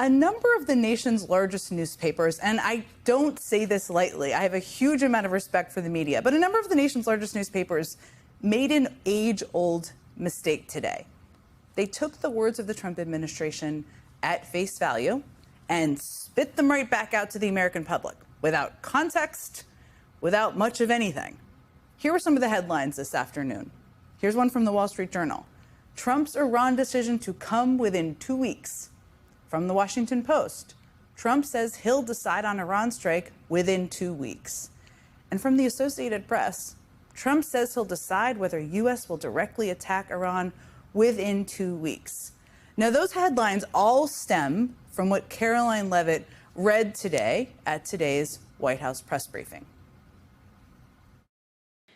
A number of the nation's largest newspapers, and I don't say this lightly, I have a huge amount of respect for the media, but a number of the nation's largest newspapers made an age-old mistake today. They took the words of the Trump administration at face value and spit them right back out to the American public without context, without much of anything. Here were some of the headlines this afternoon. Here's one from the Wall Street Journal. Trump's Iran decision to come within 2 weeks. From the Washington Post, Trump says he'll decide on Iran strike within 2 weeks. And from the Associated Press, Trump says he'll decide whether U.S. will directly attack Iran within 2 weeks. Now, those headlines all stem from what Karoline Leavitt read today at today's White House press briefing.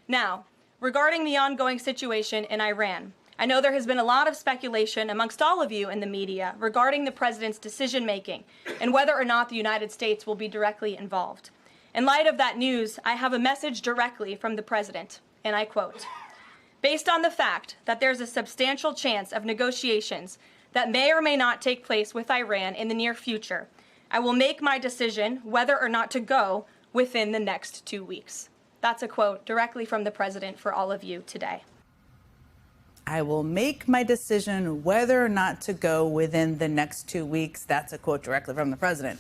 Now, regarding the ongoing situation in Iran, I know there has been a lot of speculation amongst all of you in the media regarding the president's decision-making and whether or not the United States will be directly involved. In light of that news, I have a message directly from the president, and I quote, "Based on the fact that there's a substantial chance of negotiations that may or may not take place with Iran in the near future, I will make my decision whether or not to go within the next 2 weeks." That's a quote directly from the president for all of you today. I will make my decision whether or not to go within the next 2 weeks. That's a quote directly from the president.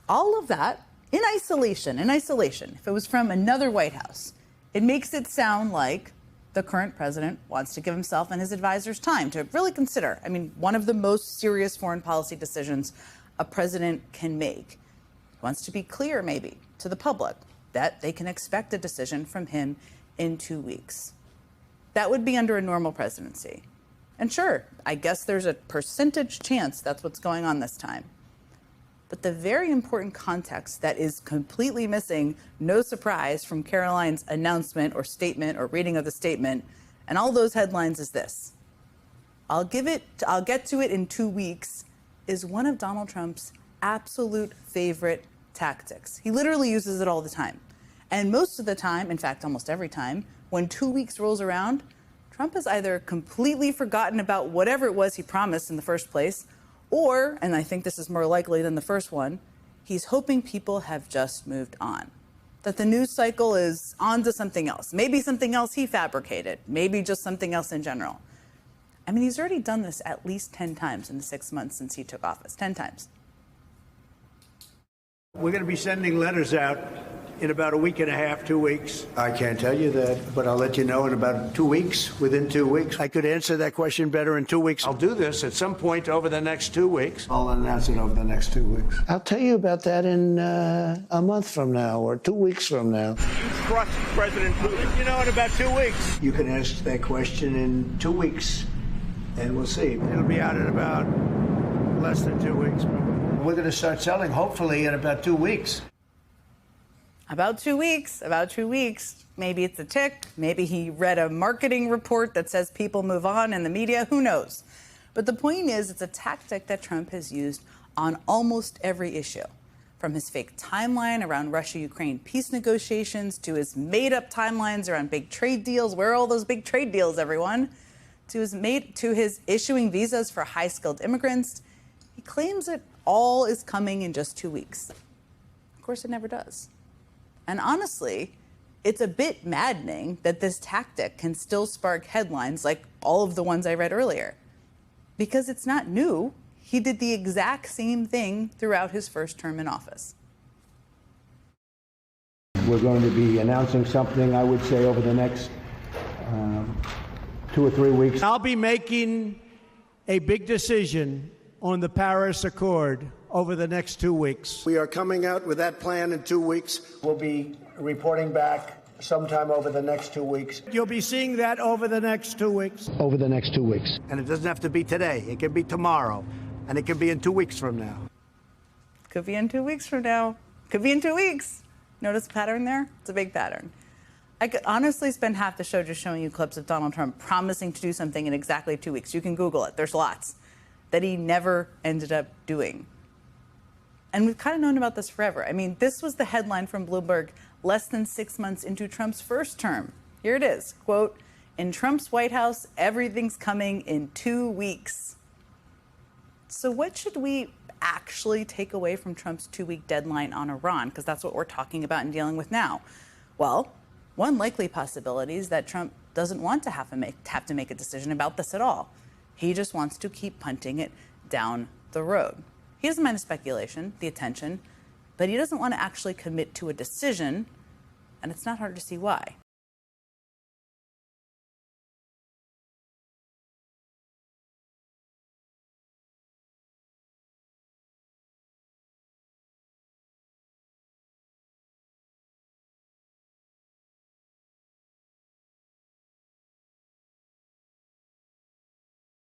All of that in isolation, if it was from another White House, it makes it sound like the current president wants to give himself and his advisors time to really consider, one of the most serious foreign policy decisions a president can make. He wants to be clear, maybe, to the public that they can expect a decision from him in 2 weeks. That would be under a normal presidency. And sure, I guess there's a percentage chance that's what's going on this time. But the very important context that is completely missing, no surprise, from Karoline's announcement or statement or reading of the statement and all those headlines is this. I'll get to it in 2 weeks is one of Donald Trump's absolute favorite tactics. He literally uses it all the time. And most of the time, in fact, almost every time, when 2 weeks rolls around, Trump has either completely forgotten about whatever it was he promised in the first place, or, and I think this is more likely than the first one, he's hoping people have just moved on. That the news cycle is on to something else. Maybe something else he fabricated. Maybe just something else in general. He's already done this at least 10 times in the 6 months since he took office. 10 times. We're going to be sending letters out in about a week and a half, 2 weeks. I can't tell you that, but I'll let you know in about 2 weeks, within 2 weeks. I could answer that question better in 2 weeks. I'll do this at some point over the next 2 weeks. I'll announce it over the next 2 weeks. I'll tell you about that in a month from now or 2 weeks from now. You trust President Putin, in about 2 weeks. You can ask that question in 2 weeks, and we'll see. It'll be out in about less than 2 weeks. We're going to start selling, hopefully, in about 2 weeks. About 2 weeks. Maybe it's a tick. Maybe he read a marketing report that says people move on in the media. Who knows? But the point is, it's a tactic that Trump has used on almost every issue. From his fake timeline around Russia-Ukraine peace negotiations to his made-up timelines around big trade deals. Where are all those big trade deals, everyone? To his issuing visas for high-skilled immigrants. He claims it all is coming in just 2 weeks. Of course, it never does. And honestly, it's a bit maddening that this tactic can still spark headlines like all of the ones I read earlier. Because it's not new. He did the exact same thing throughout his first term in office. We're going to be announcing something, I would say, over the next 2 or 3 weeks. I'll be making a big decision on the Paris Accord over the next 2 weeks. We are coming out with that plan in 2 weeks. We'll be reporting back sometime over the next 2 weeks. You'll be seeing that over the next 2 weeks. Over the next 2 weeks. And it doesn't have to be today. It can be tomorrow. And it can be in 2 weeks from now. Could be in 2 weeks from now. Could be in 2 weeks. Notice the pattern there? It's a big pattern. I could honestly spend half the show just showing you clips of Donald Trump promising to do something in exactly 2 weeks. You can Google it. There's lots that he never ended up doing. And we've kind of known about this forever. This was the headline from Bloomberg less than 6 months into Trump's first term. Here it is, quote, "In Trump's White House, everything's coming in 2 weeks." So what should we actually take away from Trump's 2-week deadline on Iran? Because that's what we're talking about and dealing with now. Well, one likely possibility is that Trump doesn't want to have to make a decision about this at all. He just wants to keep punting it down the road. He doesn't mind the speculation, the attention, but he doesn't want to actually commit to a decision, and it's not hard to see why.